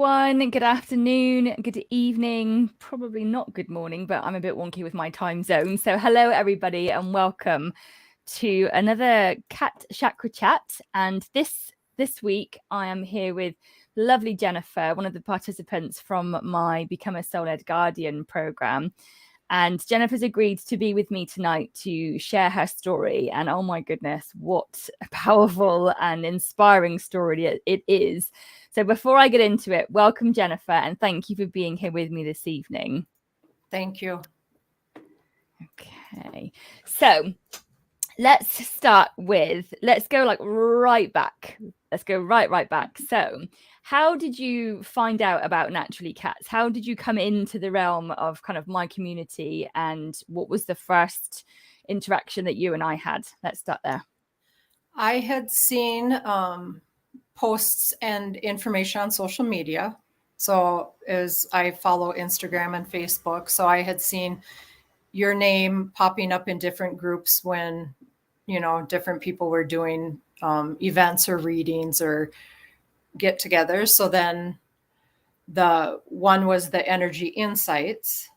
everyone. Good afternoon, good evening, probably not good morning, but I'm a bit wonky with my time zone. So, hello, everybody, and welcome to another Cat Chakra Chat. And this week, I am here with lovely Jennifer, one of the participants from my Become a Soul-Led Guardian program. And Jennifer's agreed to be with me tonight to share her story. And oh my goodness, what a powerful and inspiring story it is. So before I get into it, welcome, Jennifer, and thank you for being here with me this evening. Thank you. Okay, so let's go like right back. Let's go right back. So how did you find out about Naturally Cats? How did you come into the realm of kind of my community, and what was the first interaction that you and I had? Let's start there. I had seen posts and information on social media. So as I follow Instagram and Facebook, so I had seen your name popping up in different groups when, different people were doing events or readings or get-togethers. So then the one was the energy insights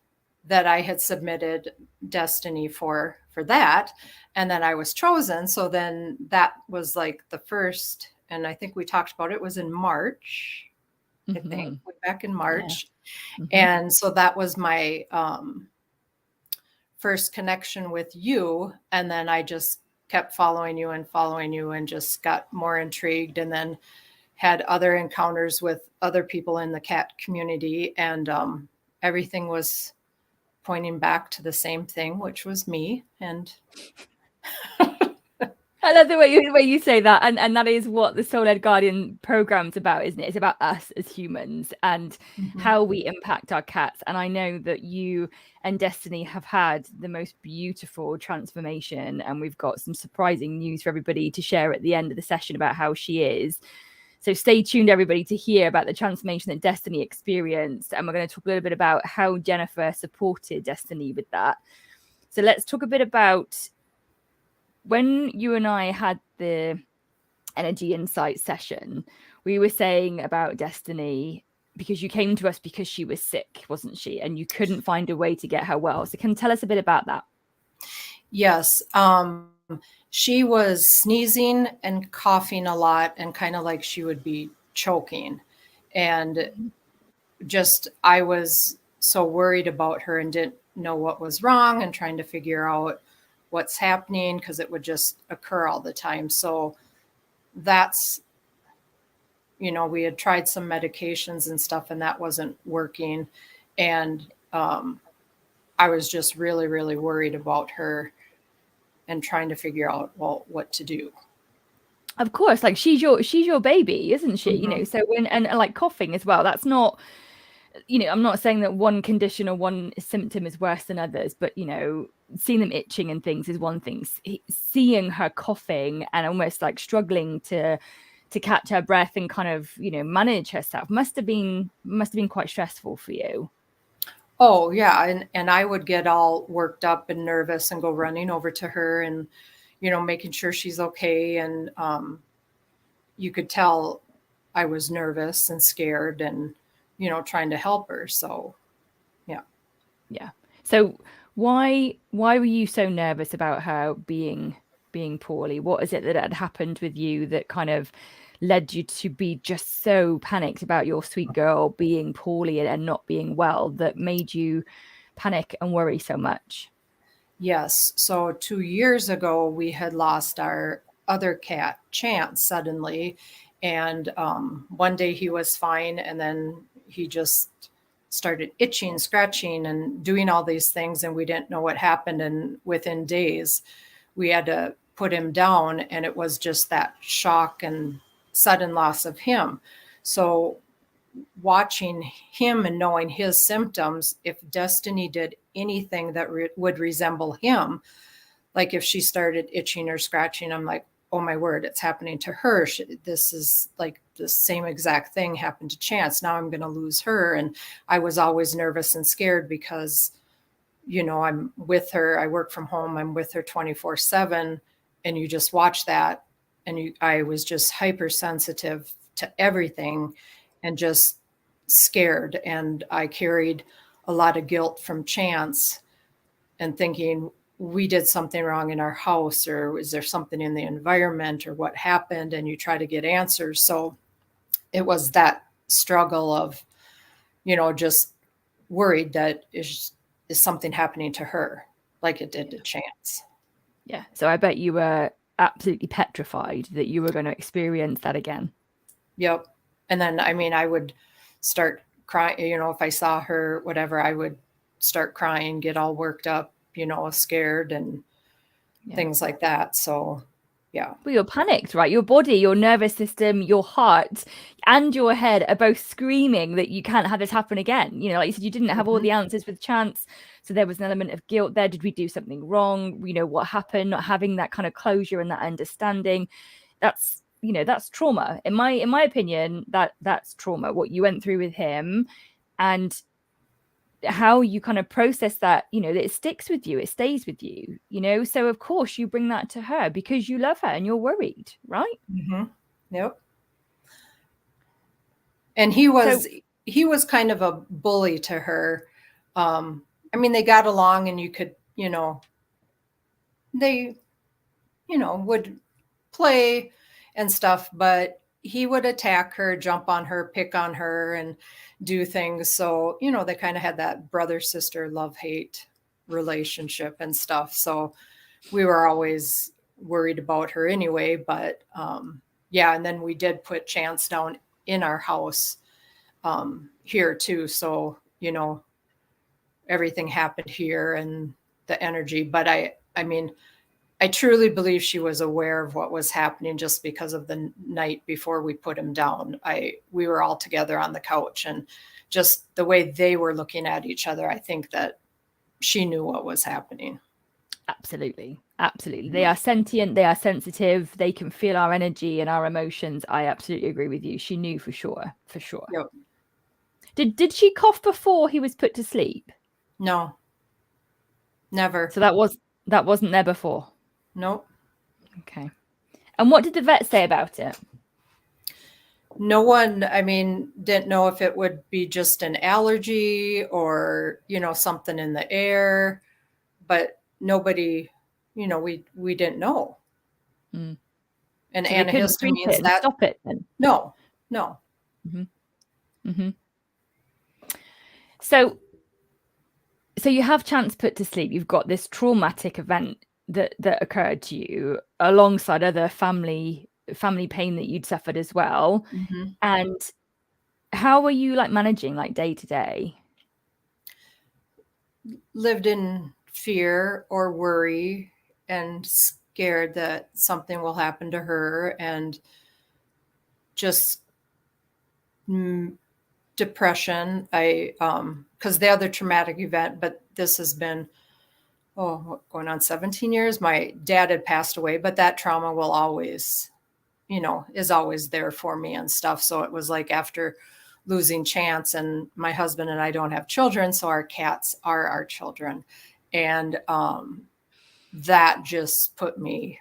that I had submitted Destiny for that, and then I was chosen. So then that was like the first, and I think we talked about it was in March. I think back in March. Yeah. And so that was my first connection with you, and then I just kept following you and just got more intrigued, and then had other encounters with other people in the cat community, and everything was pointing back to the same thing, which was me. And I love the way you say that, and that is what the Soul-Led Guardian program's about, isn't it? It's about us as humans and how we impact our cats. And I know that you and Destiny have had the most beautiful transformation, and we've got some surprising news for everybody to share at the end of the session about how she is. So stay tuned, everybody, to hear about the transformation that Destiny experienced. And we're going to talk a little bit about how Jennifer supported Destiny with that. So let's talk a bit about when you and I had the energy insight session. We were saying about Destiny, because you came to us because she was sick, wasn't she? And you couldn't find a way to get her well. So can you tell us a bit about that? Yes. She was sneezing and coughing a lot, and kind of like she would be choking. And just, I was so worried about her and didn't know what was wrong, and trying to figure out what's happening, because it would just occur all the time. So that's, we had tried some medications and stuff, and that wasn't working. And I was just really, really worried about her and trying to figure out, well, what to do. Of course, like she's your baby, isn't she? So when and like coughing as well, that's not, I'm not saying that one condition or one symptom is worse than others, but seeing them itching and things is one thing. Seeing her coughing and almost like struggling to catch her breath and kind of manage herself must have been quite stressful for you. Oh yeah, and I would get all worked up and nervous and go running over to her and making sure she's okay, and you could tell I was nervous and scared and trying to help her. So yeah. So why were you so nervous about her being poorly? What is it that had happened with you that kind of led you to be just so panicked about your sweet girl being poorly and not being well, that made you panic and worry so much? Yes. So 2 years ago, we had lost our other cat, Chance, suddenly. And one day he was fine, and then he just started itching, scratching, and doing all these things, and we didn't know what happened. And within days, we had to put him down, and it was just that shock and sudden loss of him. So watching him and knowing his symptoms, if Destiny did anything that would resemble him, like if she started itching or scratching, I'm like, oh my word, it's happening to her. This is like the same exact thing happened to Chance. Now I'm going to lose her. And I was always nervous and scared because, I'm with her. I work from home. I'm with her 24/7. And you just watch that. And I was just hypersensitive to everything, and just scared, and I carried a lot of guilt from Chance and thinking we did something wrong in our house, or is there something in the environment, or what happened, and you try to get answers. So it was that struggle of, just worried that is something happening to her like it did to Chance. Yeah. So I bet you were absolutely petrified that you were going to experience that again. Yep. And then, I would start crying, if I saw her, whatever, I would start crying, get all worked up, scared and things like that. So, yeah. Well, you're panicked, right? Your body, your nervous system, your heart, and your head are both screaming that you can't have this happen again. Like you said, you didn't have all the answers with Chance. So there was an element of guilt there. Did we do something wrong? What happened? Not having that kind of closure and that understanding. That's trauma. In my opinion, that's trauma, what you went through with him. And how you kind of process that, that it sticks with you, it stays with you, so of course you bring that to her because you love her and you're worried, right? Yep. And he was kind of a bully to her. They got along, and you could, they would play and stuff, but he would attack her, jump on her, pick on her, and do things. So, they kind of had that brother sister love hate relationship and stuff. So we were always worried about her anyway. But yeah, and then we did put Chance down in our house here too. So, everything happened here and the energy. But I truly believe she was aware of what was happening just because of the night before we put him down. We were all together on the couch, and just the way they were looking at each other, I think that she knew what was happening. Absolutely. They are sentient, they are sensitive, they can feel our energy and our emotions. I absolutely agree with you. She knew for sure. Yep. Did she cough before he was put to sleep? No, never. So that wasn't there before? Nope. Okay. And what did the vet say about it? No one, didn't know if it would be just an allergy or, something in the air, but nobody, we didn't know. And antihistamines, that stop it then? No. So you have Chance put to sleep. You've got this traumatic event that occurred to you alongside other family pain that you'd suffered as well. And how were you managing day to day? Lived in fear or worry and scared that something will happen to her, and just depression. Because the other traumatic event, but this has been going on 17 years. My dad had passed away, but that trauma will always, is always there for me and stuff. So it was like after losing Chance, and my husband and I don't have children, so our cats are our children. And that just put me,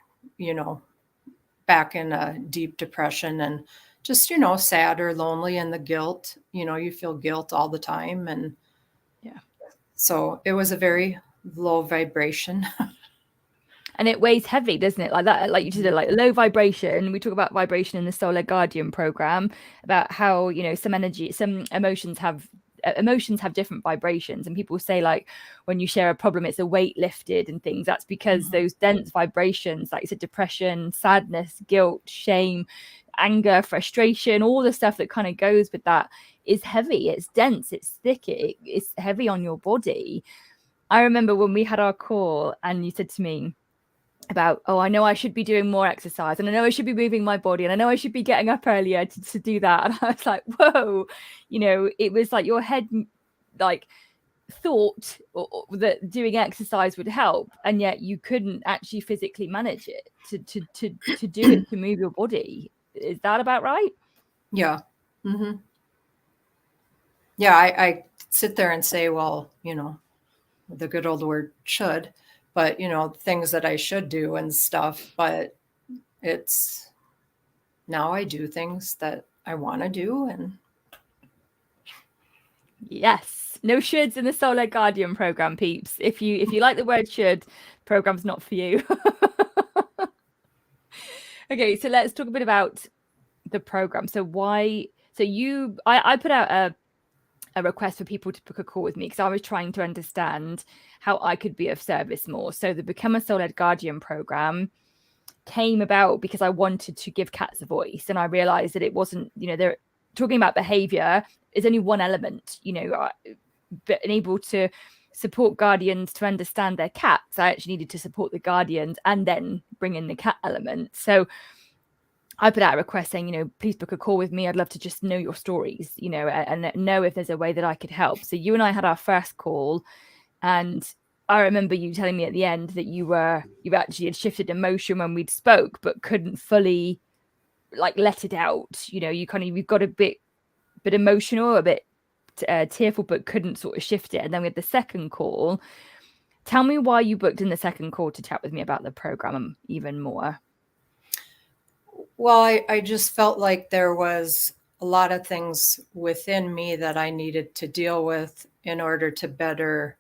back in a deep depression, and just, sad or lonely, and the guilt, you feel guilt all the time. And yeah, so it was a very low vibration. And it weighs heavy, doesn't it? Like that, like you said, like low vibration. We talk about vibration in the Soul Led Guardian program, about how, some emotions have different vibrations. And people say, like, when you share a problem, it's a weight lifted and things. That's because those dense vibrations, like you said, depression, sadness, guilt, shame, anger, frustration, all the stuff that kind of goes with that is heavy. It's dense, it's thick, it's heavy on your body. I remember when we had our call and you said to me about, I know I should be doing more exercise, and I know I should be moving my body, and I know I should be getting up earlier to do that. And I was like, whoa, it was like your head thought that doing exercise would help, and yet you couldn't actually physically manage it to do it, to move your body. Is that about right? Yeah. Yeah, I sit there and say, well, the good old word should, but things that I should do and stuff. But now I do things that I want to do, and Yes. No shoulds in the Soul Led Guardian program, peeps. If you like the word should, program's not for you. Okay, so let's talk a bit about the program. So I put out a request for people to book a call with me because I was trying to understand how I could be of service more. So the Become a Soul Led Guardian program came about because I wanted to give cats a voice, and I realized that it wasn't, they're talking about behavior is only one element, but able to support guardians to understand their cats. I actually needed to support the guardians and then bring in the cat element. So I put out a request saying, please book a call with me. I'd love to just know your stories, and know if there's a way that I could help. So you and I had our first call, and I remember you telling me at the end that you actually had shifted emotion when we'd spoke, but couldn't fully let it out. You've got a bit emotional, a bit tearful, but couldn't sort of shift it. And then we had the second call. Tell me why you booked in the second call to chat with me about the program even more. Well, I just felt like there was a lot of things within me that I needed to deal with in order to better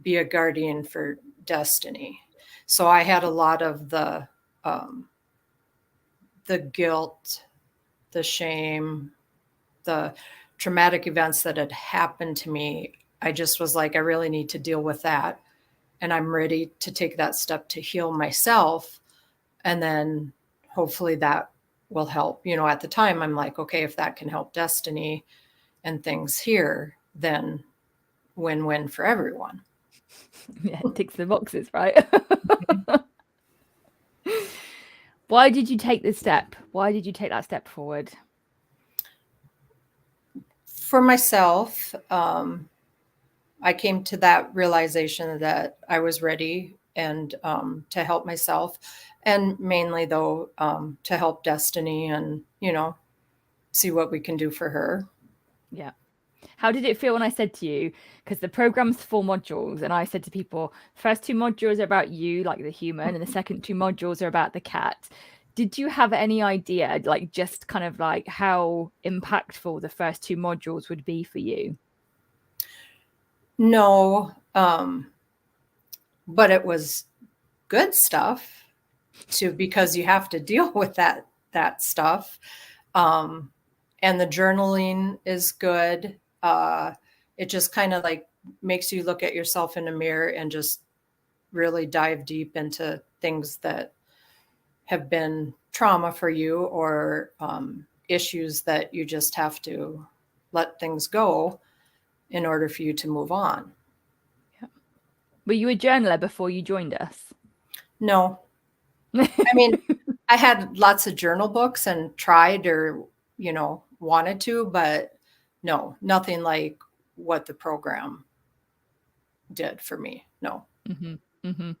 be a guardian for Destiny. So I had a lot of the guilt, the shame, the traumatic events that had happened to me. I just was like, I really need to deal with that. And I'm ready to take that step to heal myself. And then hopefully that will help. At the time, I'm like, okay, if that can help Destiny and things here, then win-win for everyone. Yeah, it ticks the boxes, right? Why did you take this step? Why did you take that step forward? For myself, I came to that realization that I was ready and to help myself, and mainly though to help Destiny and see what we can do for her. Yeah. How did it feel when I said to you, because the program's 4 modules, and I said to people, first 2 modules are about you, like the human, and the second 2 modules are about the cat. Did you have any idea, just kind of how impactful the first 2 modules would be for you? No, but it was good stuff too, because you have to deal with that stuff. And the journaling is good. It just kind of makes you look at yourself in a mirror and just really dive deep into things that have been trauma for you, or issues that you just have to let things go in order for you to move on. Yeah. Were you a journaler before you joined us? No. I mean, I had lots of journal books and tried, or, wanted to, but no, nothing like what the program did for me. No. Mm-hmm. Mm-hmm.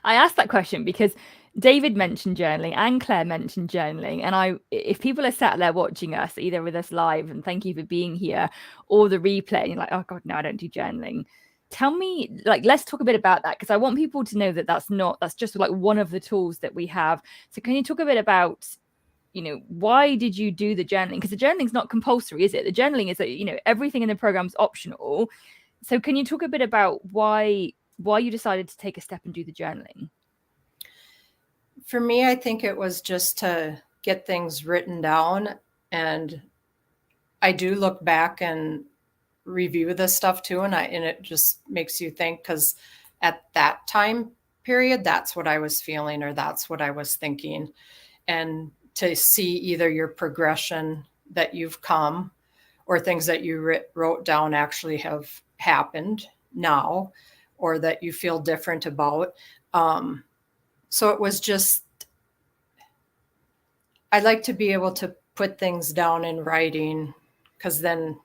I asked that question because David mentioned journaling and Claire mentioned journaling. And if people are sat there watching us, either with us live, and thank you for being here, or the replay, and you're like, oh God, no, I don't do journaling. Tell me, let's talk a bit about that, because I want people to know that that's just one of the tools that we have. So can you talk a bit about, why did you do the journaling? Because the journaling is not compulsory, is it? The journaling is that, everything in the program is optional. So can you talk a bit about why you decided to take a step and do the journaling? For me, I think it was just to get things written down. And I do look back and review this stuff too. And it just makes you think, because at that time period, that's what I was feeling, or that's what I was thinking. And to see either your progression that you've come, or things that you wrote down actually have happened now, or that you feel different about. So it was just, I like to be able to put things down in writing, because then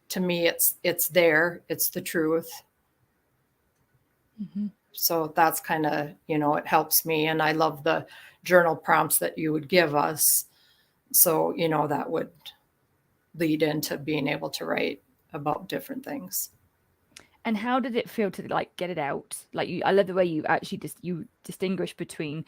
to me it's there, it's the truth. Mm-hmm. So that's kind of, it helps me. And I love the journal prompts that you would give us. So, that would lead into being able to write about different things. And how did it feel to get it out? I love the way you actually you distinguish between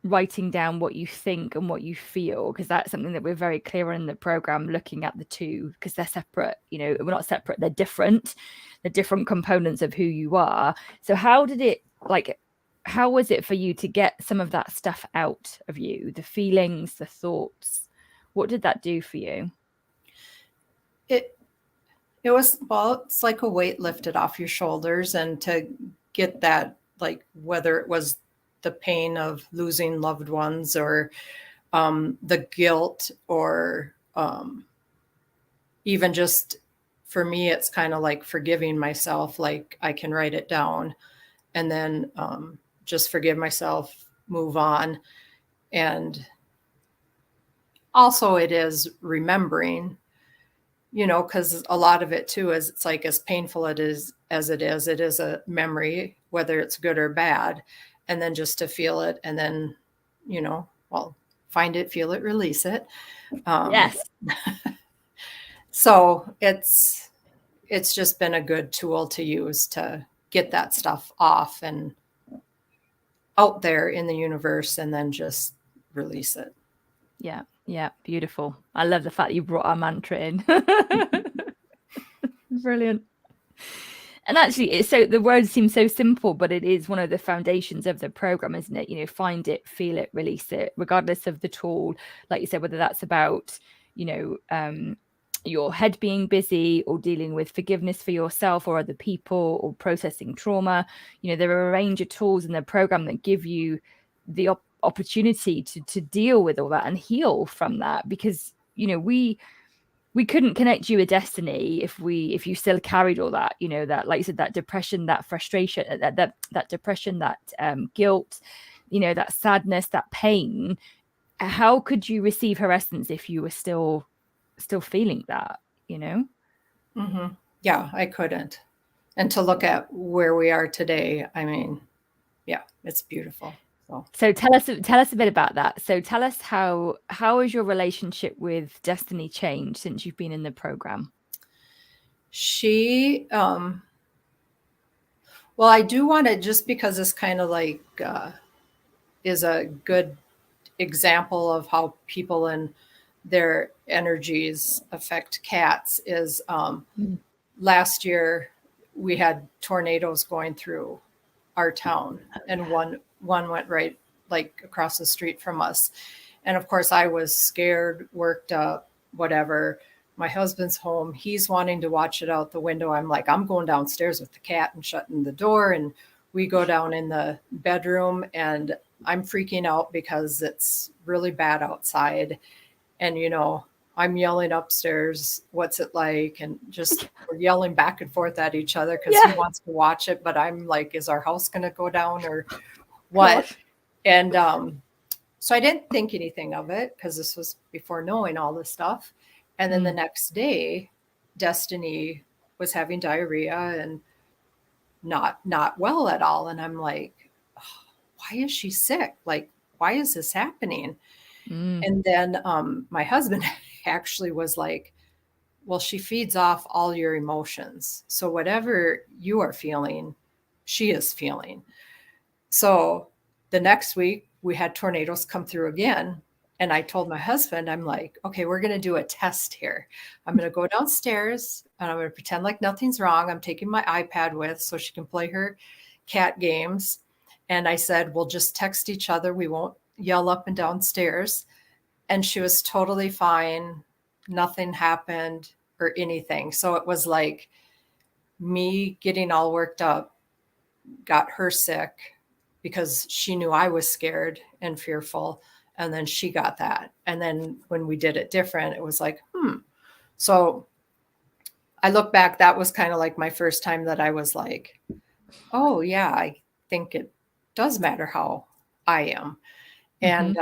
writing down what you think and what you feel, because that's something that we're very clear on in the program, looking at the two, because they're separate. We're not separate, they're different. They're different components of who you are. So how was it for you to get some of that stuff out of you, the feelings, the thoughts? What did that do for you? It was, well, it's like a weight lifted off your shoulders, and to get that, like, whether it was the pain of losing loved ones, or the guilt, or even just, for me, it's kind of like forgiving myself. Like, I can write it down and then just forgive myself, move on. And also it is remembering, because a lot of it too is, it's like, as painful it is it is a memory, whether it's good or bad. And then just to feel it, and then, well, find it, feel it, release it. Yes. So it's just been a good tool to use to get that stuff off and out there in the universe, and then just release it. Yeah, beautiful. I love the fact that you brought our mantra in. Brilliant. And actually, the words seem so simple, but it is one of the foundations of the program, isn't it? Find it, feel it, release it, regardless of the tool. Like you said, whether that's about, your head being busy, or dealing with forgiveness for yourself or other people, or processing trauma. There are a range of tools in the program that give you the opportunity to deal with all that and heal from that, because we couldn't connect you with destiny if you still carried all that, that, like you said, that depression, that frustration, that depression, that guilt, that sadness, that pain. How could you receive her essence if you were still feeling that? Mm-hmm. Yeah, I couldn't. And to look at where we are today, I mean, yeah, it's beautiful. So tell us a bit about that. So tell us how has your relationship with Destiny changed since you've been in the program? She, well, I do want to, just because it's kind of like is a good example of how people and their energies affect cats, is last year we had tornadoes going through our town, and one went right, like, across the street from us. And of course I was scared, worked up, whatever. My husband's home, he's wanting to watch it out the window. I'm like, I'm going downstairs with the cat and shutting the door, and we go down in the bedroom, and I'm freaking out because it's really bad outside. And I'm yelling upstairs, what's it like? And just, we're yelling back and forth at each other, because he wants to watch it, but I'm like, is our house going to go down or what? Gosh. And so I didn't think anything of it, because this was before knowing all this stuff. And then the next day, Destiny was having diarrhea and not well at all. And I'm like, oh, why is she sick? Like, why is this happening? And then my husband actually was like, well, she feeds off all your emotions. So whatever you are feeling, she is feeling. So the next week we had tornadoes come through again. And I told my husband, I'm like, okay, we're going to do a test here. I'm going to go downstairs and I'm going to pretend like nothing's wrong. I'm taking my iPad with, so she can play her cat games. And I said, we'll just text each other. We won't yell up and downstairs. And she was totally fine. Nothing happened or anything. So it was like me getting all worked up got her sick, because she knew I was scared and fearful. And then she got that. And then when we did it different, it was like, So I look back, that was kind of like my first time that I was like, oh yeah, I think it does matter how I am. And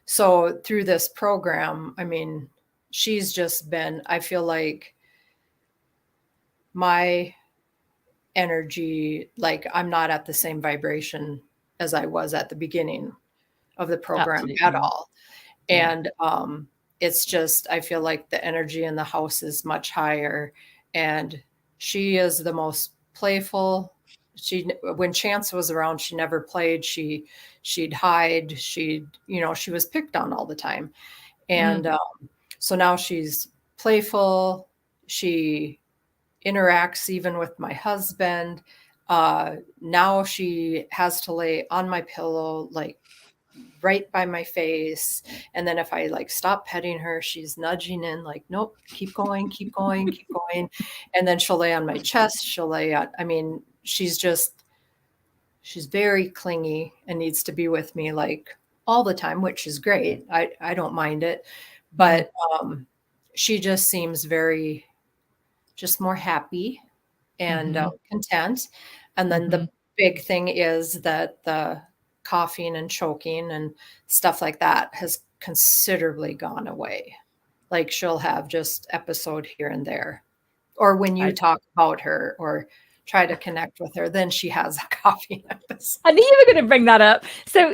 so through this program, I mean, she's just been, I feel like my energy, like, I'm not at the same vibration as I was at the beginning of the program. Absolutely. At all. Yeah. And it's just, I feel like the energy in the house is much higher, and she is the most playful, when Chance was around, she never played. She'd hide. She was picked on all the time. And so now she's playful. She interacts even with my husband. Now she has to lay on my pillow, like right by my face. And then if I like stop petting her, she's nudging in like, nope, keep going, keep going, keep going. And then she'll lay on my chest. She'll lay on, I mean, she's very clingy and needs to be with me like all the time, which is great. I don't mind it. But she just seems just more happy and content. And then the big thing is that the coughing and choking and stuff like that has considerably gone away. Like she'll have just episode here and there. Or when you talk about her or try to connect with her, then she has a coughing episode. I knew you were going to bring that up. So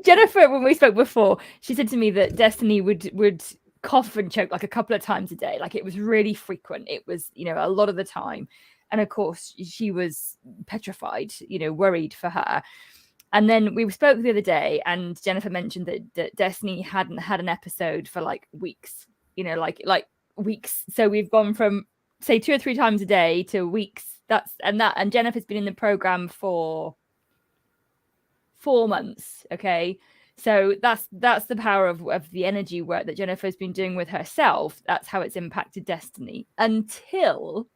Jennifer, when we spoke before, she said to me that Destiny would cough and choke like a couple of times a day. Like it was really frequent. It was, a lot of the time. And of course, she was petrified, worried for her. And then we spoke the other day and Jennifer mentioned that Destiny hadn't had an episode for like weeks, like weeks. So we've gone from say 2 or 3 times a day to weeks. And Jennifer's been in the program for 4 months. Okay. So that's the power of the energy work that Jennifer's been doing with herself. That's how it's impacted Destiny until.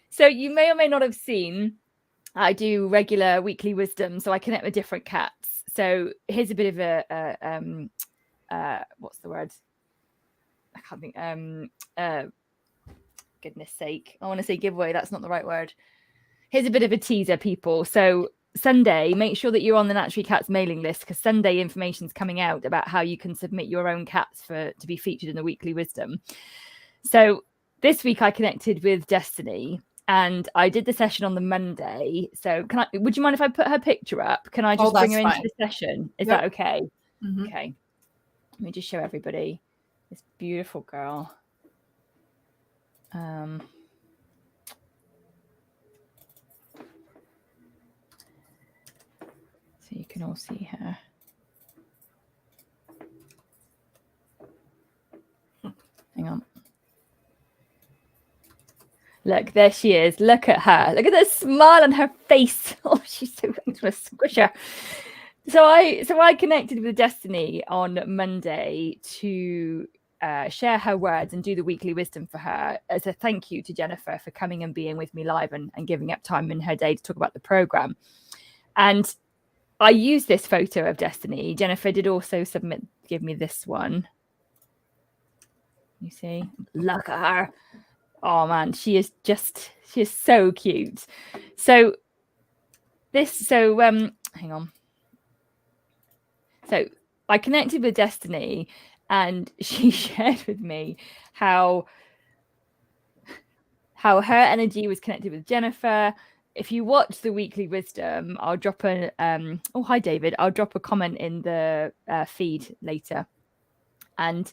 So you may or may not have seen, I do regular weekly wisdom. So I connect with different cats. So here's a bit of a what's the word? I can't think. Goodness sake. I want to say giveaway. That's not the right word. Here's a bit of a teaser, people. So Sunday, make sure that you're on the Naturally Cats mailing list because Sunday information's coming out about how you can submit your own cats to be featured in the weekly wisdom. So this week I connected with Destiny and I did the session on the Monday. So would you mind if I put her picture up? Can I just bring her into the session? Is that okay? Mm-hmm. Okay. Let me just show everybody this beautiful girl. So you can all see her. Hang on. Look, there she is. Look at her. Look at the smile on her face. Oh, she's so going to squish her. So I connected with Destiny on Monday to share her words and do the weekly wisdom for her as a thank you to Jennifer for coming and being with me live and giving up time in her day to talk about the program. And I used this photo of Destiny. Jennifer did also give me this one. You see, look at her. Oh man, she is so cute. So hang on. So I connected with Destiny and she shared with me how her energy was connected with Jennifer. If you watch the weekly wisdom, I'll drop oh, hi, David. I'll drop a comment in the feed later. And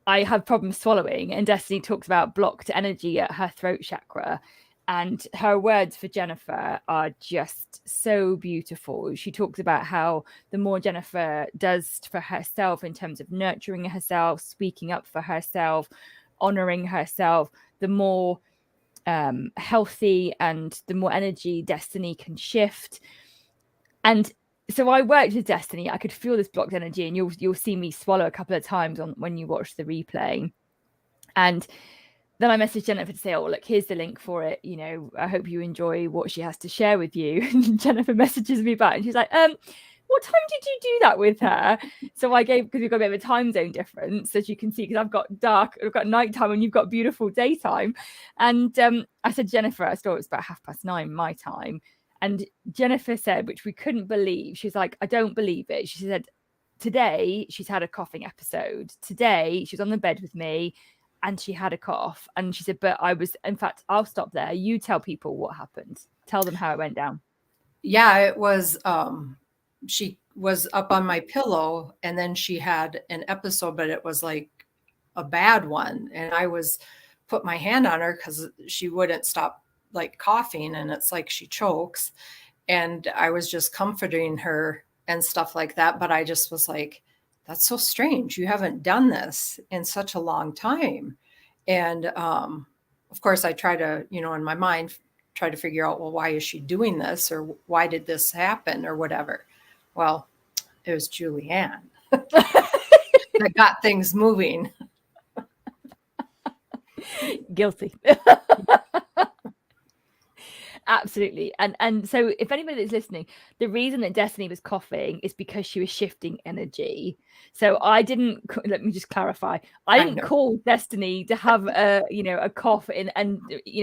I have problems swallowing. And Destiny talks about blocked energy at her throat chakra. And her words for Jennifer are just so beautiful. She talks about how the more Jennifer does for herself in terms of nurturing herself, speaking up for herself, honoring herself, the more healthy and the more energy Destiny can shift. And so I worked with Destiny. I could feel this blocked energy, and you'll see me swallow a couple of times when you watch the replay. And then I messaged Jennifer to say, oh, look, here's the link for it. I hope you enjoy what she has to share with you. And Jennifer messages me back and she's like, what time did you do that with her? So because we've got a bit of a time zone difference, as you can see, because I've got nighttime and you've got beautiful daytime. And I said, Jennifer, I thought it was about 9:30 my time. And Jennifer said, which we couldn't believe, she's like, I don't believe it. She said, today she's had a coughing episode. Today she's on the bed with me and she had a cough. And she said, but in fact, I'll stop there. You tell people what happened. Tell them how it went down. Yeah, it was, she was up on my pillow and then she had an episode, but it was like a bad one. And I put my hand on her because she wouldn't stop like coughing and it's like she chokes. And I was just comforting her and stuff like that. But I just was like, that's so strange. You haven't done this in such a long time. And of course, I try to, in my mind, try to figure out, well, why is she doing this? Or why did this happen or whatever? Well, it was Julianne that got things moving. Guilty. Absolutely. And so if anybody that's listening, the reason that Destiny was coughing is because she was shifting energy. So I didn't, let me just clarify, I didn't call Destiny to have a cough and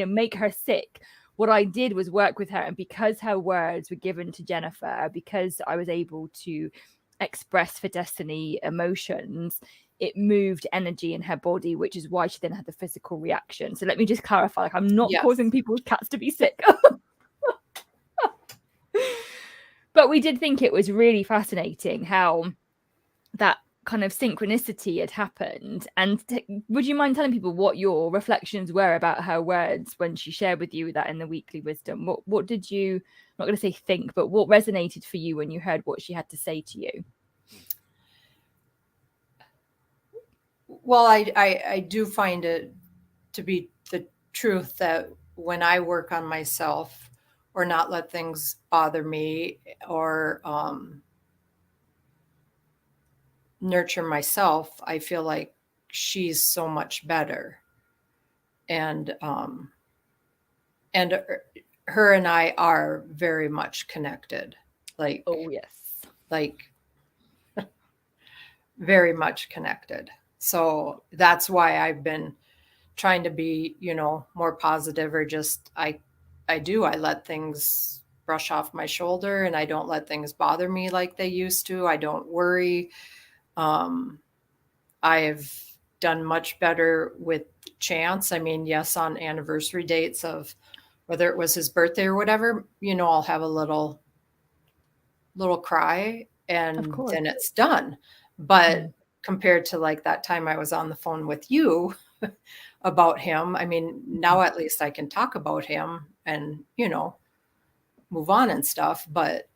make her sick. What I did was work with her, and because her words were given to Jennifer, because I was able to express for Destiny emotions, it moved energy in her body, which is why she then had the physical reaction. So let me just clarify, like, I'm not causing people's cats to be sick. But we did think it was really fascinating how that kind of synchronicity had happened. And would you mind telling people what your reflections were about her words when she shared with you that in the weekly wisdom? What did you, I'm not going to say think, but what resonated for you when you heard what she had to say to you? Well, I do find it to be the truth that when I work on myself or not let things bother me or nurture myself, I feel like she's so much better. And her and I are very much connected. Like, oh yes, like very much connected. So that's why I've been trying to be, more positive, or just I let things brush off my shoulder and I don't let things bother me like they used to. I don't worry. I've done much better with Chance. I mean, yes, on anniversary dates of whether it was his birthday or whatever, I'll have a little cry and then it's done. But compared to like that time I was on the phone with you about him, I mean, now at least I can talk about him and, move on and stuff. But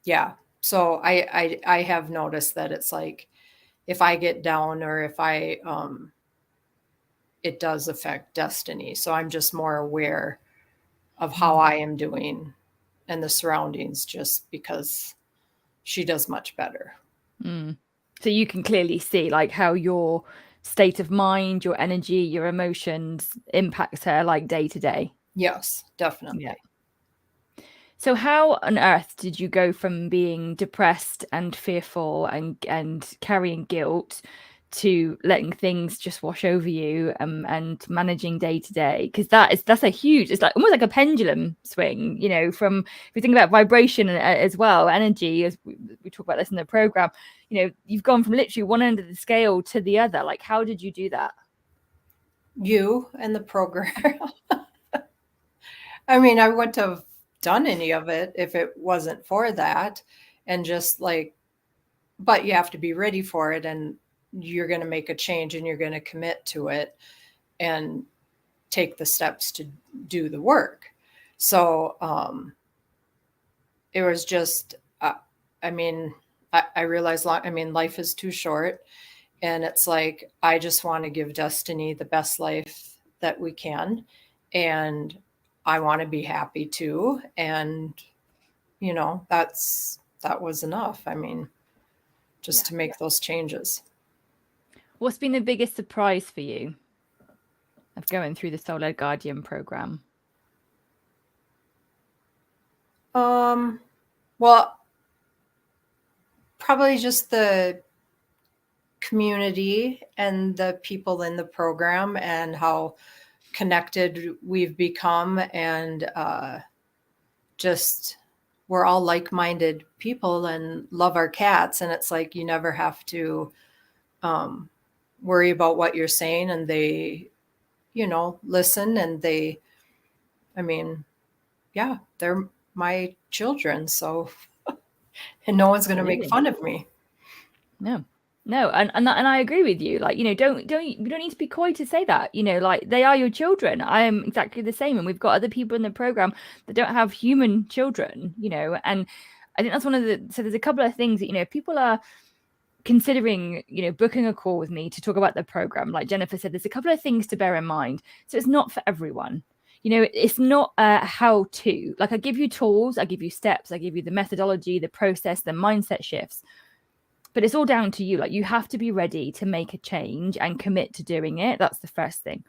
yeah, so I have noticed that it's like if I get down or if I it does affect Destiny. So I'm just more aware of how I am doing and the surroundings, just because she does much better. So you can clearly see like how your state of mind, your energy, your emotions impacts her like day to day. Yes, definitely. Yeah. So how on earth did you go from being depressed and fearful and carrying guilt to letting things just wash over you and managing day to day? Because that's a huge, it's like almost like a pendulum swing, from, if you think about vibration as well, energy, as we talk about this in the program, you've gone from literally one end of the scale to the other. Like, how did you do that? You and the program. I mean, I wouldn't have done any of it if it wasn't for that. And just like, but you have to be ready for it, and you're going to make a change and you're going to commit to it and take the steps to do the work. So it was just, I mean, I realized, life is too short. And it's like, I just want to give Destiny the best life that we can. And I want to be happy too. And, that was enough. I mean, just to make those changes. What's been the biggest surprise for you of going through the Soul Led Guardian program? Well, probably just the community and the people in the program and how connected we've become, and just we're all like-minded people and love our cats, and it's like you never have to worry about what you're saying, and they listen, and they, I mean, yeah, they're my children, so and no one's going to make fun of me. No. No, and I agree with you. Like, don't you don't need to be coy to say that. Like they are your children. I am exactly the same, and we've got other people in the program that don't have human children. And I think that's one of the. So there's a couple of things that if people are considering booking a call with me to talk about the program, like Jennifer said, there's a couple of things to bear in mind. So it's not for everyone. It's not a how to. Like, I give you tools, I give you steps, I give you the methodology, the process, the mindset shifts, but it's all down to you. Like, you have to be ready to make a change and commit to doing it. That's the first thing.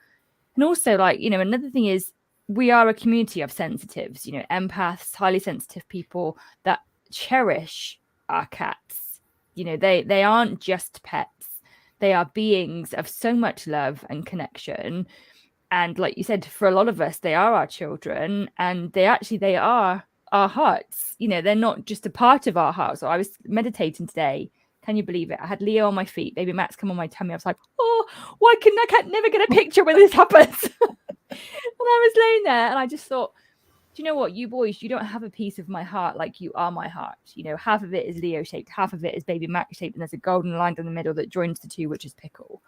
And also, like, another thing is, we are a community of sensitives, empaths, highly sensitive people that cherish our cats. They aren't just pets. They are beings of so much love and connection. And like you said, for a lot of us, they are our children, and they are our hearts. They're not just a part of our hearts. So I was meditating today. Can you believe it? I had Leo on my feet, baby Max come on my tummy. I was like, oh, why can I can't never get a picture when this happens? And I was laying there and I just thought, do you know what, you boys, you don't have a piece of my heart like you are my heart. Half of it is Leo shaped, half of it is baby Max shaped, and there's a golden line down the middle that joins the two, which is Pickle.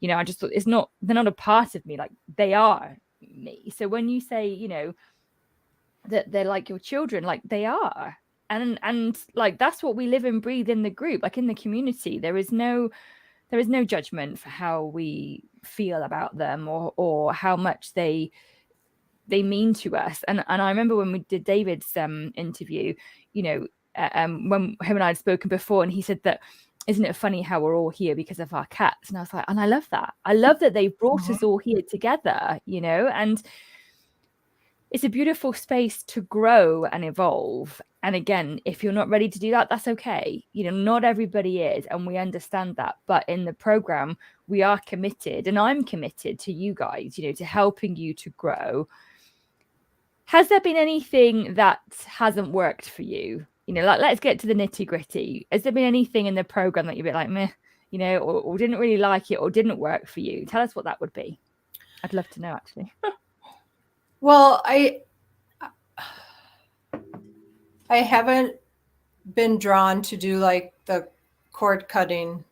I just thought they're not a part of me, like they are me. So when you say, that they're like your children, like they are. And like that's what we live and breathe in the group, like in the community. There is no judgment for how we feel about them or how much they mean to us. And I remember when we did David's interview, when him and I had spoken before, and he said that, isn't it funny how we're all here because of our cats? And I was like, and I love that they've brought us all here together, and it's a beautiful space to grow and evolve. And again, if you're not ready to do that, that's okay. Not everybody is, and we understand that. But in the program, we are committed, and I'm committed to you guys, to helping you to grow. Has there been anything that hasn't worked for you? Like, let's get to the nitty gritty. Has there been anything in the program that you're a bit like, meh, or didn't really like it or didn't work for you? Tell us what that would be. I'd love to know, actually. Well, I haven't been drawn to do like the cord cutting.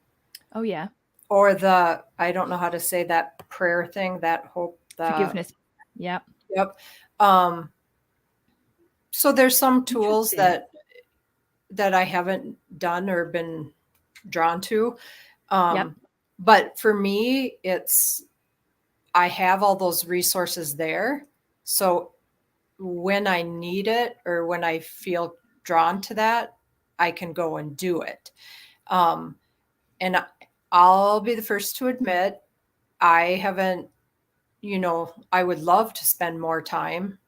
Oh yeah. Or I don't know how to say that prayer thing, that hope, forgiveness. Yeah. Yep. So there's some tools that I haven't done or been drawn to. But for me, I have all those resources there. So when I need it or when I feel drawn to that, I can go and do it. And I'll be the first to admit, I haven't, I would love to spend more time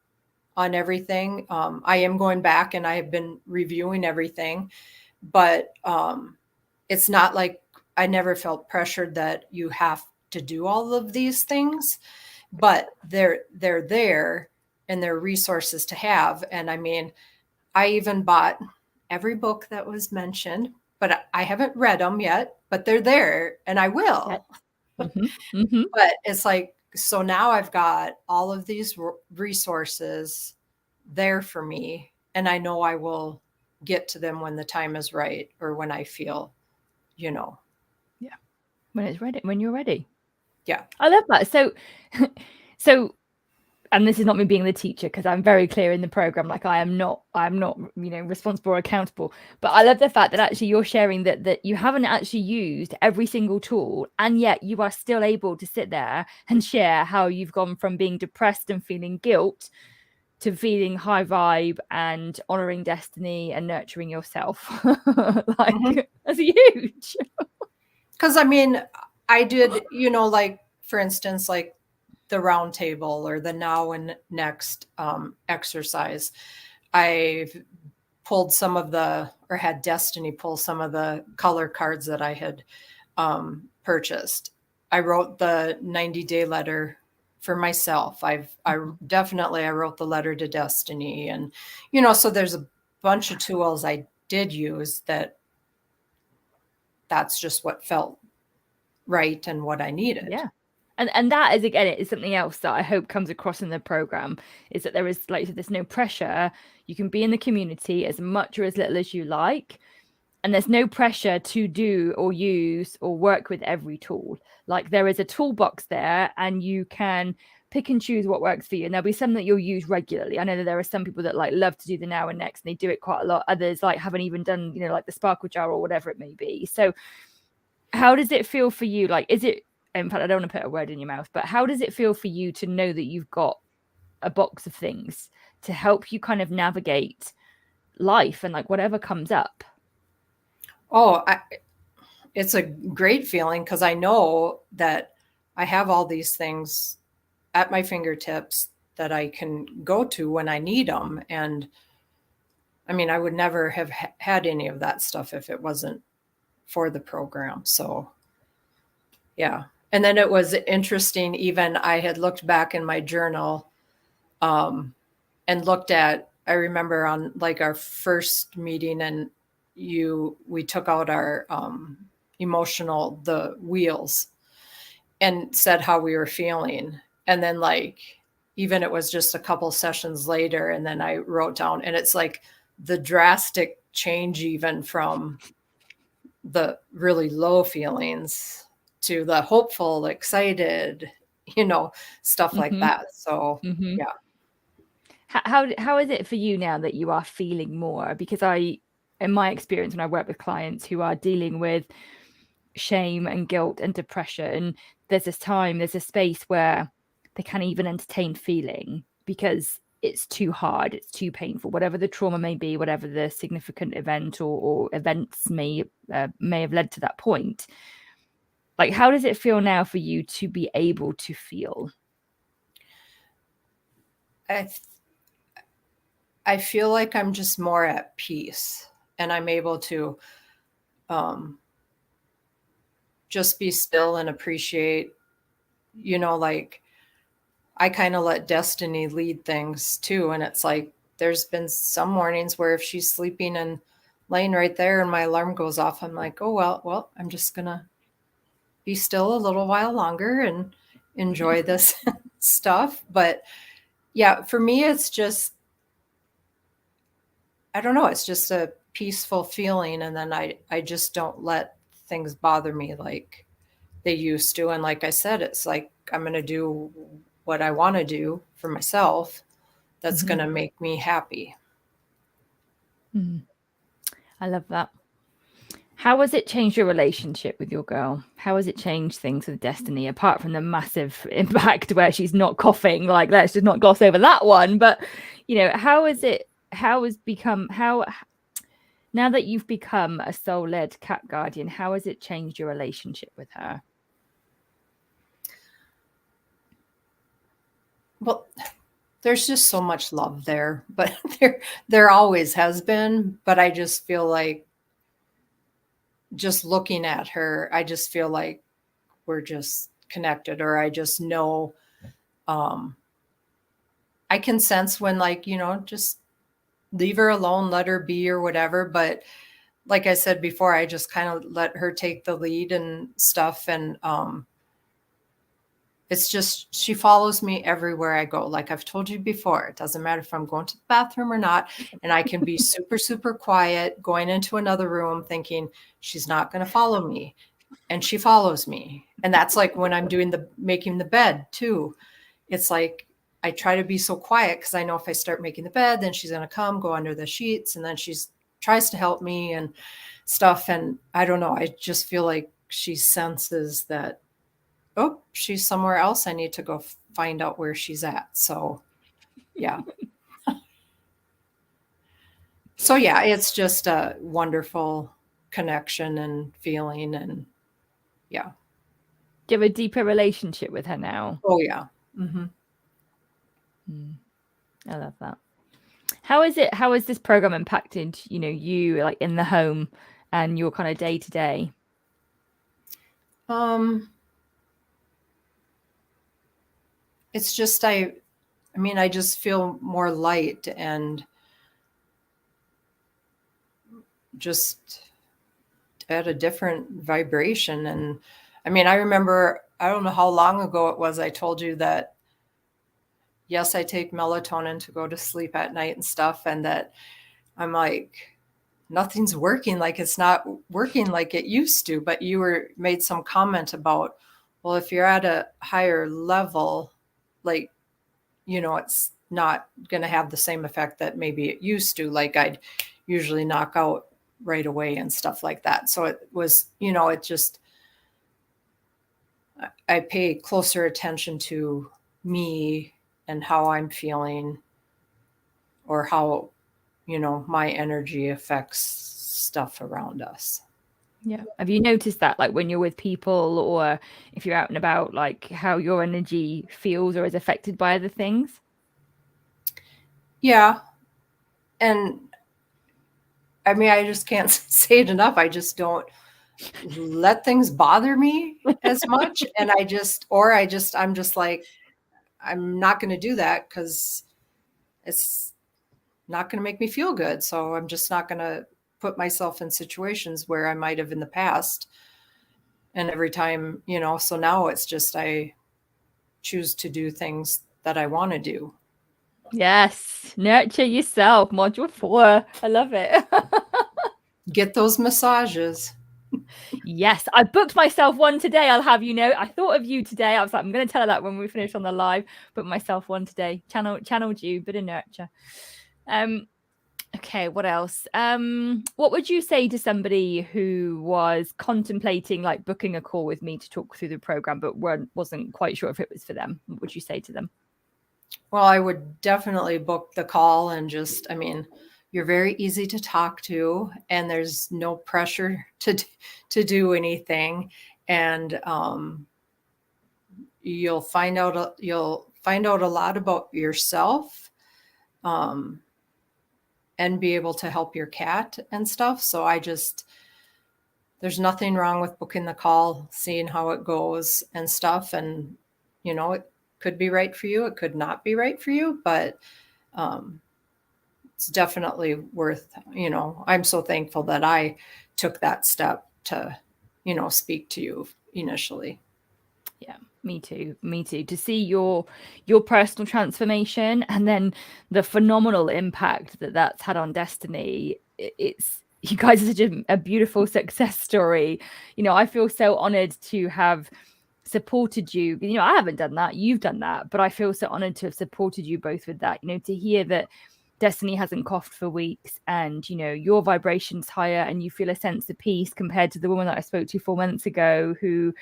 on everything. I am going back and I have been reviewing everything, but it's not like I never felt pressured that you have to do all of these things, but they're there and they're resources to have. And I mean, I even bought every book that was mentioned, but I haven't read them yet, but they're there and I will. Mm-hmm. Mm-hmm. But it's like, so now I've got all of these resources there for me, and I know I will get to them when the time is right or when I feel, Yeah. When it's ready, when you're ready. Yeah. I love that. So, and this is not me being the teacher, because I'm very clear in the program, like I'm not, responsible or accountable. But I love the fact that actually you're sharing that you haven't actually used every single tool, and yet you are still able to sit there and share how you've gone from being depressed and feeling guilt to feeling high vibe and honoring destiny and nurturing yourself. That's huge. Because I mean, I did, like, for instance, like the round table or the now and next exercise. I've pulled some of or had Destiny pull some of the color cards that I had purchased. I wrote the 90-day letter for myself. I wrote the letter to Destiny, and so there's a bunch of tools I did use that's just what felt right and what I needed. Yeah. And that is, again, it is something else that I hope comes across in the program, is that there is, like you said, there's no pressure. You can be in the community as much or as little as you like. and there's no pressure to do or use or work with every tool. Like there is a toolbox there, and you can pick and choose what works for you. And there'll be some that you'll use regularly. I know that there are some people that like love to do the now and next, and they do it quite a lot. Others like haven't even done, like the sparkle jar or whatever it may be. So how does it feel for you? Like, is it, in fact, I don't want to put a word in your mouth, but how does it feel for you to know that you've got a box of things to help you kind of navigate life and like whatever comes up? Oh, it's a great feeling because I know that I have all these things at my fingertips that I can go to when I need them. And I mean, I would never have had any of that stuff if it wasn't for the program. So, yeah. And then it was interesting, even I had looked back in my journal and looked at, I remember on like our first meeting, and we took out our emotional, the wheels, and said how we were feeling. And then like, even it was just a couple sessions later, and then I wrote down, and it's like the drastic change, even from the really low feelings to the hopeful, excited, stuff like that. So, yeah. How is it for you now that you are feeling more? Because in my experience, when I work with clients who are dealing with shame and guilt and depression, there's a space where they can't even entertain feeling because it's too hard, it's too painful, whatever the trauma may be, whatever the significant event or events may have led to that point. Like, how does it feel now for you to be able to feel? I feel like I'm just more at peace, and I'm able to just be still and appreciate, like I kind of let destiny lead things too. And it's like, there's been some mornings where if she's sleeping and laying right there and my alarm goes off, I'm like, oh, well, I'm just going to be still a little while longer and enjoy this stuff. But yeah, for me, it's just, I don't know, it's just a peaceful feeling. And then I just don't let things bother me like they used to. And like I said, it's like, I'm going to do what I want to do for myself that's going to make me happy. I love that. How has it changed your relationship with your girl? How has it changed things with Destiny, apart from the massive impact where she's not coughing? Like, let's just not gloss over that one. But, how now that you've become a soul-led cat guardian, how has it changed your relationship with her? Well, there's just so much love there, but there always has been. But I just feel like, just looking at her, I just feel like we're just connected, or I just know, I can sense when, like, just leave her alone, let her be or whatever. But like I said before, I just kind of let her take the lead and stuff. And it's just, she follows me everywhere I go. Like I've told you before, it doesn't matter if I'm going to the bathroom or not. And I can be super, super quiet, going into another room thinking she's not going to follow me. And she follows me. And that's like when I'm making the bed too. It's like, I try to be so quiet because I know if I start making the bed, then she's going to come, go under the sheets, and then tries to help me and stuff. And I don't know, I just feel like she senses that, oh, she's somewhere else. I need to go find out where she's at. So, yeah. So, yeah, it's just a wonderful connection and feeling. And yeah. Do you have a deeper relationship with her now? Oh, yeah. Mm-hmm. I love that. How has this program impacted, you like in the home and your kind of day to day? It's just, I just feel more light and just at a different vibration. And I remember, I don't know how long ago it was, I told you that, yes, I take melatonin to go to sleep at night and stuff. And that I'm like, nothing's working, like it's not working like it used to. But you made some comment about, well, if you're at a higher level, like, it's not going to have the same effect that maybe it used to. Like I'd usually knock out right away and stuff like that. So it was, it just, I pay closer attention to me and how I'm feeling, or how, my energy affects stuff around us. Yeah. Have you noticed that, like when you're with people or if you're out and about, like how your energy feels or is affected by other things? Yeah. And I mean, I just can't say it enough. I just don't let things bother me as much. And I'm just like, I'm not going to do that because it's not going to make me feel good. So I'm just not going to put myself in situations where I might have in the past. And every time, so now it's just, I choose to do things that I want to do. Yes. Nurture yourself. Module 4. I love it. Get those massages. Yes, I booked myself one today. I'll have you know. I thought of you today. I was like, I'm going to tell her that when we finish on the live. Booked myself one today. Channeled you, bit of nurture. Okay, what else? What would you say to somebody who was contemplating like booking a call with me to talk through the program, but wasn't quite sure if it was for them? What would you say to them? Well, I would definitely book the call, and just, I mean, you're very easy to talk to, and there's no pressure to do anything. And you'll find out a lot about yourself, and be able to help your cat and stuff. So there's nothing wrong with booking the call, seeing how it goes and stuff. And, it could be right for you. It could not be right for you, but it's definitely worth, I'm so thankful that I took that step to, speak to you initially. Yeah, me too. To see your personal transformation and then the phenomenal impact that that's had on Destiny. It's you guys are such a beautiful success story. I feel so honored to have supported you. I haven't done that. You've done that, but I feel so honored to have supported you both with that. To hear that Destiny hasn't coughed for weeks and your vibration's higher and you feel a sense of peace compared to the woman that I spoke to 4 months ago who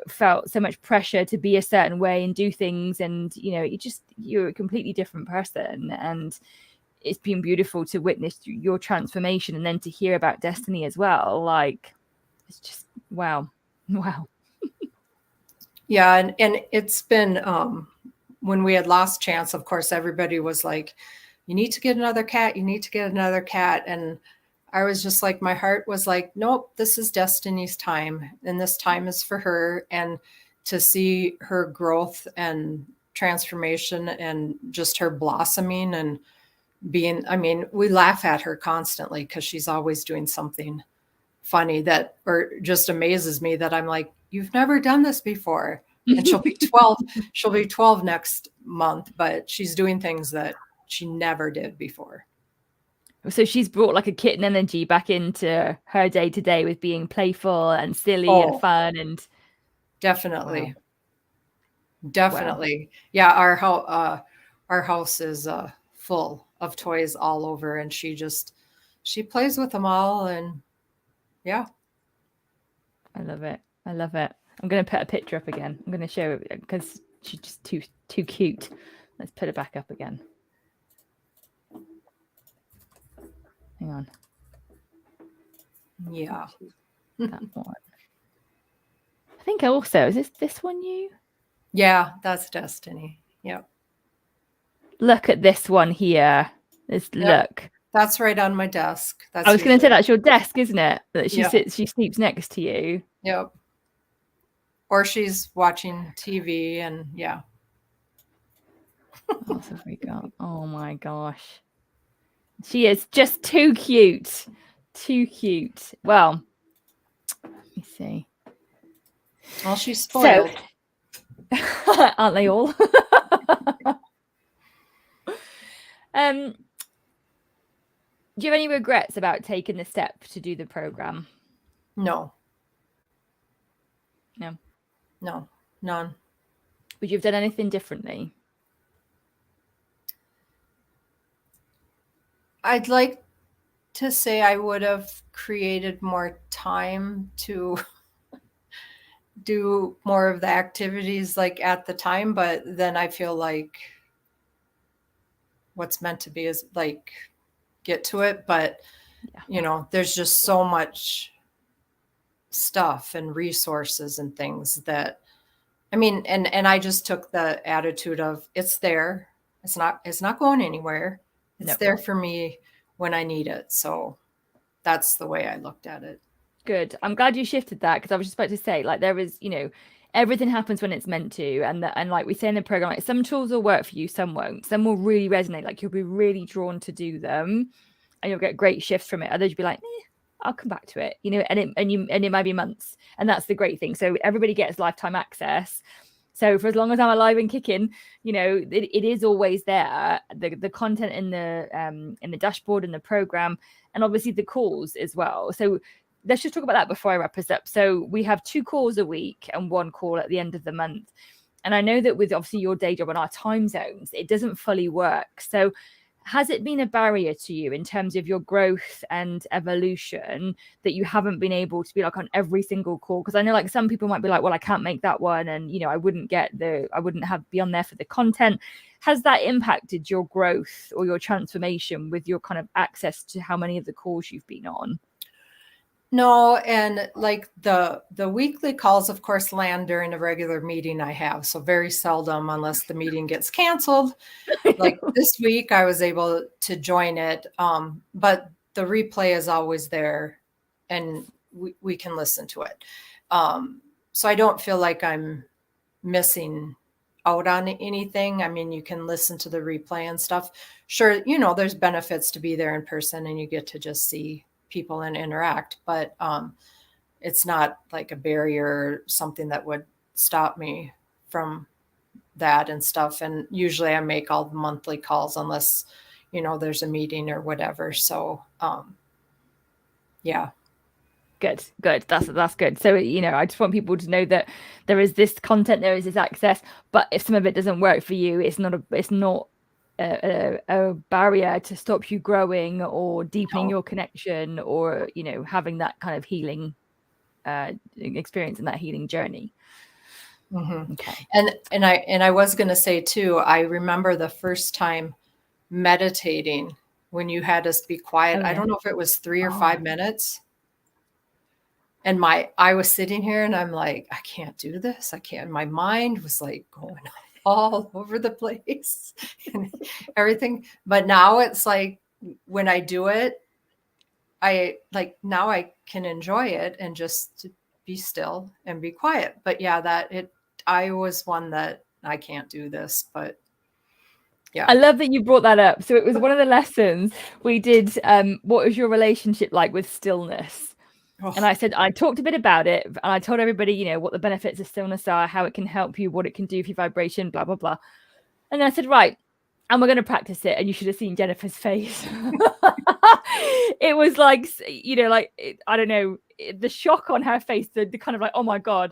felt so much pressure to be a certain way and do things, and you're a completely different person. And it's been beautiful to witness your transformation and then to hear about Destiny as well. Like, it's just wow. Yeah. And it's been, when we had lost Chance, of course, everybody was like, you need to get another cat. You need to get another cat. And I was just like, my heart was like, nope, this is Destiny's time. And this time is for her. And to see her growth and transformation and just her blossoming and being, I mean, we laugh at her constantly because she's always doing something funny or just amazes me, that I'm like, you've never done this before. And she'll be 12 next month, but she's doing things that she never did before. So she's brought like a kitten energy back into her day to day with being playful and silly and fun. And definitely. Wow. Definitely. Wow. Yeah. Our house is full of toys all over, and she plays with them all. And yeah. I love it. I'm going to put a picture up again. I'm going to show it because she's just too cute. Let's put it back up again. Hang on. Yeah. That one. I think also, is this one you? Yeah, that's Destiny. Yep. Look at this one here. Look. That's right on my desk. I was going to say that's your desk, isn't it? That she sleeps next to you. Yep. Or she's watching TV, and yeah. What else have we got? Oh my gosh. She is just too cute. Too cute. Well, let me see. Well, she's spoiled. So, aren't they all? Do you have any regrets about taking the step to do the program? No. No. No, none. Would you have done anything differently? I'd like to say I would have created more time to do more of the activities like at the time, but then I feel like what's meant to be is like get to it. But, there's just so much stuff and resources and things that, I mean, and I just took the attitude of it's there. It's not going anywhere. It's there for me when I need it. So that's the way I looked at it. Good. I'm glad you shifted that, because I was just about to say, like, there is, everything happens when it's meant to, and like we say in the program, like some tools will work for you, some won't. Some will really resonate, like you'll be really drawn to do them, and you'll get great shifts from it. Others you'll be like, I'll come back to it, and it might be months, and that's the great thing. So everybody gets lifetime access. So for as long as I'm alive and kicking, it is always there. The content in the dashboard and the program, and obviously the calls as well. So let's just talk about that before I wrap us up. So we have 2 calls a week and 1 call at the end of the month. And I know that with obviously your day job and our time zones, it doesn't fully work. So has it been a barrier to you in terms of your growth and evolution that you haven't been able to be like on every single call? Because I know like some people might be like, well, I can't make that one, and I wouldn't have be on there for the content. Has that impacted your growth or your transformation with your kind of access to how many of the calls you've been on? No, and like the weekly calls, of course, land during a regular meeting I have. So very seldom, unless the meeting gets canceled. Like this week, I was able to join it, but the replay is always there, and we can listen to it. So I don't feel like I'm missing out on anything. I mean, you can listen to the replay and stuff. Sure, there's benefits to be there in person, and you get to just see people and interact, but it's not like a barrier or something that would stop me from that and stuff. And usually I make all the monthly calls unless there's a meeting or whatever. So yeah. Good. That's good. So I just want people to know that there is this content, there is this access, but if some of it doesn't work for you, it's not a barrier to stop you growing or deepening your connection, or having that kind of healing experience and that healing journey. Mm-hmm. Okay. And I was going to say too, I remember the first time meditating when you had us be quiet. I don't know if it was 3 or 5 minutes. And I was sitting here and I'm like, I can't do this. I can't. My mind was like going all over the place and everything. But now it's like when I do it, now I can enjoy it and just be still and be quiet. But yeah, I was one that I can't do this, but yeah. I love that you brought that up. So it was one of the lessons we did. What was your relationship like with stillness? And I talked a bit about it, and I told everybody, what the benefits of stillness are, how it can help you, what it can do for your vibration, blah, blah, blah. And I said, right, and we're going to practice it. And you should have seen Jennifer's face. It was like, I don't know, the shock on her face, the kind of like, oh my God.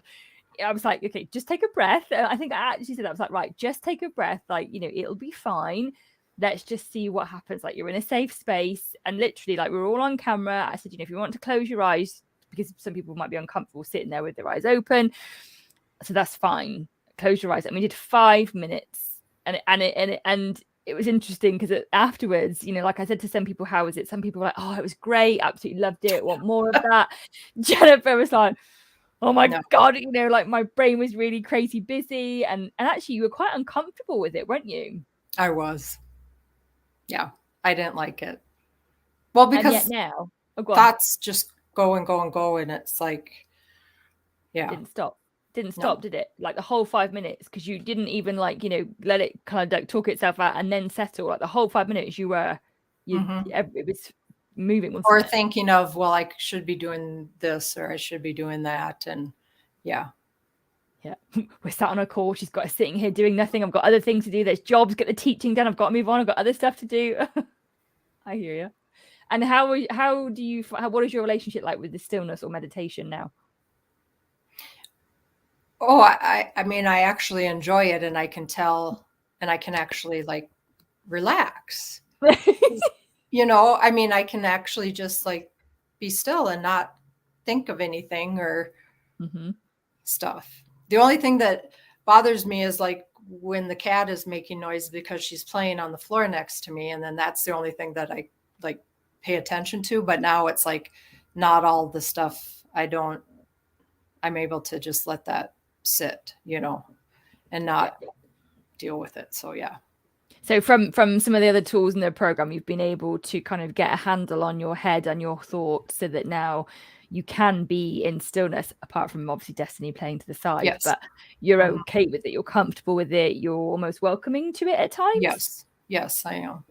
I was like, okay, just take a breath. I think I actually said that. I was like, right, just take a breath. Like, it'll be fine. Let's just see what happens. Like, you're in a safe space, and literally, like, we're all on camera. I said, if you want to close your eyes, because some people might be uncomfortable sitting there with their eyes open, so that's fine. Close your eyes. And we did 5 minutes, and it was interesting because afterwards, like I said to some people, how was it? Some people were like, oh, it was great, absolutely loved it, want more of that. Jennifer was like, oh my God, like my brain was really crazy busy, and actually you were quite uncomfortable with it, weren't you? I was. Yeah, I didn't like it. Well, because now thoughts just go and go and go, and it's like, yeah, didn't stop, did it? Like the whole 5 minutes, because you didn't even let it kind of like talk itself out and then settle. Like the whole 5 minutes it was moving, or thinking of, well, I should be doing this or I should be doing that, and yeah. We're sat on a call, she's got us sitting here doing nothing, I've got other things to do, there's jobs, get the teaching done, I've got to move on, I've got other stuff to do. I hear you. And what is your relationship like with the stillness or meditation now? Oh, I mean, I actually enjoy it, and I can tell, and I can actually like relax. I mean, I can actually just like be still and not think of anything or stuff. The only thing that bothers me is like when the cat is making noise because she's playing on the floor next to me. And then that's the only thing that I like pay attention to. But now it's like not all the stuff I'm able to just let that sit, and not deal with it. So, yeah. So from some of the other tools in the program, you've been able to kind of get a handle on your head and your thoughts so that now you can be in stillness, apart from obviously Destiny playing to the side, Yes. but you're okay with it. You're comfortable with it. You're almost welcoming to it at times. Yes, I am.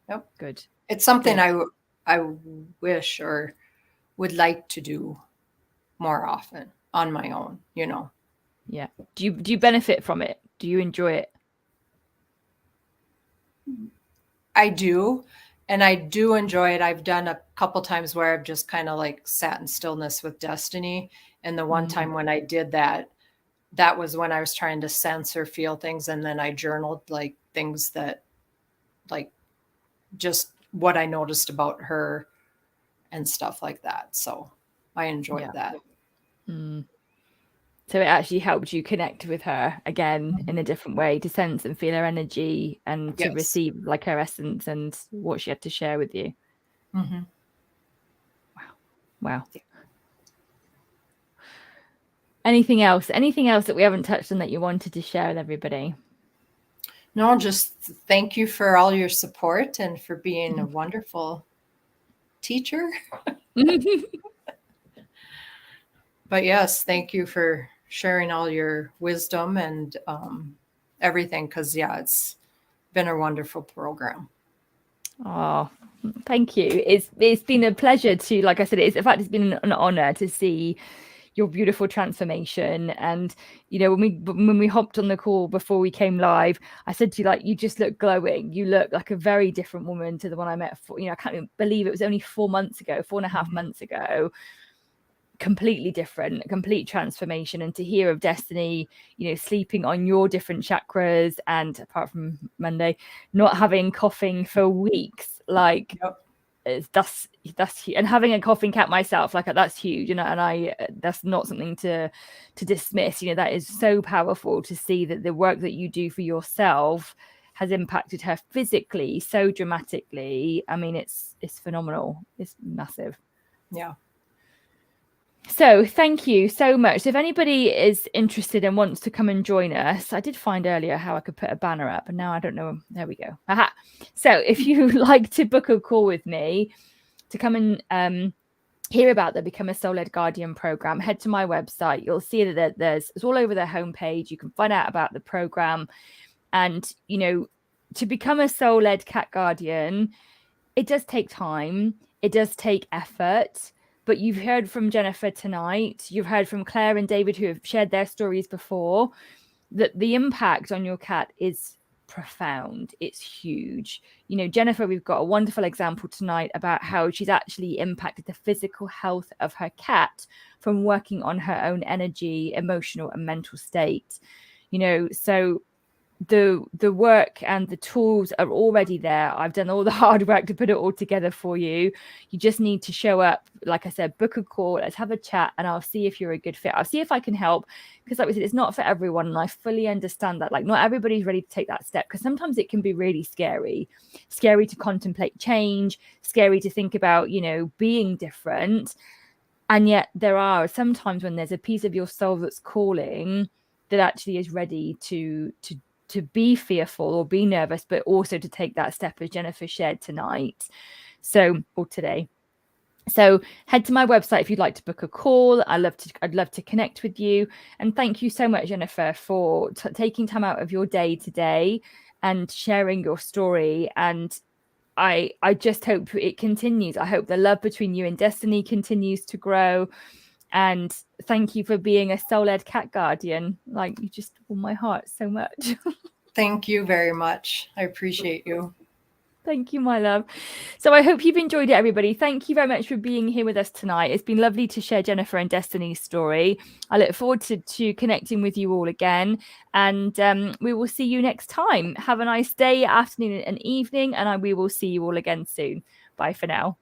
Yep. Good. It's something I wish or would like to do more often on my own, Yeah. Do you benefit from it? Do you enjoy it? I do. And I do enjoy it. I've done a couple times where I've just kind of like sat in stillness with Destiny. And the one time when I did that, that was when I was trying to sense or feel things. And then I journaled like things that like just what I noticed about her and stuff like that. So I enjoyed that. So it actually helped you connect with her again in a different way, to sense and feel her energy and to receive like her essence and what she had to share with you. Wow. Anything else that we haven't touched on that you wanted to share with everybody? No, just thank you for all your support and for being a wonderful teacher. But yes, thank you for sharing all your wisdom and everything, because it's been a wonderful program. Oh, thank you. It's been a pleasure to, like I said, it's been an honor to see your beautiful transformation. And when we hopped on the call before we came live, I said to you, like, you just look glowing. You look like a very different woman to the one I met I can't even believe it was only 4.5 months ago. Completely different, complete transformation. And to hear of Destiny, sleeping on your different chakras, and apart from Monday, not having coughing for weeks, like that's and having a coughing cat myself, like that's huge, and I that's not something to dismiss. That is so powerful to see that the work that you do for yourself has impacted her physically so dramatically. I mean, it's phenomenal. It's massive. Yeah. So thank you so much. So if anybody is interested and wants to come and join us, I did find earlier how I could put a banner up, and now I don't know. There we go. Aha. So if you like to book a call with me to come and hear about the Become a Soul-Led Guardian program, head to my website. You'll see that it's all over their homepage. You can find out about the program. And, to become a soul-led cat guardian, it does take time. It does take effort. But you've heard from Jennifer tonight. You've heard from Claire and David, who have shared their stories before, that the impact on your cat is profound. It's huge. Jennifer, we've got a wonderful example tonight about how she's actually impacted the physical health of her cat from working on her own energy, emotional and mental state. So the work and the tools are already there. I've done all the hard work to put it all together for you. You just need to show up. Like I said, book a call, let's have a chat, and I'll see if you're a good fit. I'll see if I can help, because like we said, it's not for everyone, and I fully understand that. Like, not everybody's ready to take that step, because sometimes it can be really scary to contemplate change, scary to think about being different. And yet there are sometimes when there's a piece of your soul that's calling, that actually is ready to be fearful or be nervous, but also to take that step, as Jennifer shared tonight, or today. So head to my website if you'd like to book a call. I'd love to connect with you. And thank you so much, Jennifer, for taking time out of your day today and sharing your story. And I just hope it continues. I hope the love between you and Destiny continues to grow. And thank you for being a soul-led cat guardian. Like, you just warm my heart so much. Thank you very much. I appreciate you. Thank you, my love. So I hope you've enjoyed it, everybody. Thank you very much for being here with us tonight. It's been lovely to share Jennifer and Destiny's story. I look forward to connecting with you all again. And we will see you next time. Have a nice day, afternoon, and evening. And we will see you all again soon. Bye for now.